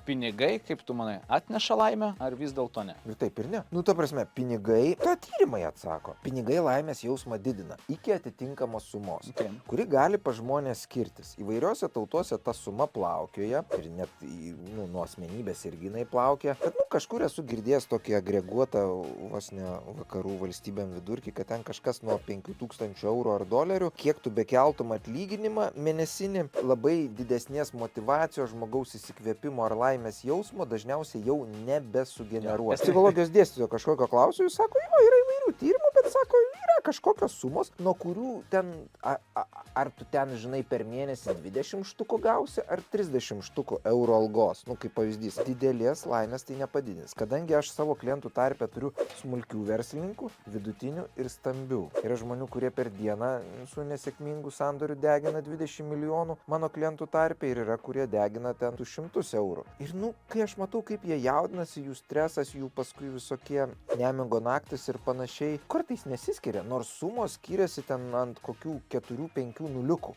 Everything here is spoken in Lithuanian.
pinigai, kaip tu manai, atneša laimę ar vis dėlto ne? Ir taip ir ne. Nu, ta prasme, pinigai, to tyrimai atsako. Pinigai laimės jausmą didina iki atitinkamos sumos, Okay. kuri gali pa žmonės skirtis. Įvairiose tautose ta suma plaukioja ir net nuo asmenybės irgi jinai plaukia. Bet kažkur esu girdėjęs tokį agreguotą vos ne vakarų valstybėm vidurkį, kad ten kažkas nuo 5000 eurų ar dolerių, kiek tu bekeltum atlyginimą mėnesinį, labai didesnės motyvacijos, žmogaus įsikvėpimo ar laimės jausmo dažniausiai jau nebesugeneruos. Psichologijos dėstytojo kažkokio klausiu, jis sako, jo, yra įvairių tyrimų, bet sako, yra kažkokios sumos, nuo kurių ten, ar tu ten, žinai, per mėnesį 20 štukų gausi, ar 30 štukų euro algos. Nu, kaip pavyzdys, didelės laimės tai nepadidins. Kadangi aš savo klientų tarpe turiu smulkių verslininkų, vidutinių ir stambių. Yra žmonių, kurie per dieną su nesėkmingu sandoriu degina 20 milijonų mano klientų tarpe ir yra, kurie degina ten 200 eurų. Ir kai aš matau, kaip jie jaudinasi, jų stresas, jų paskui visokie nemigo naktis ir panašiai, kartais nesiskiria, nors sumos skiriasi ten ant kokių 4-5 nuliukų.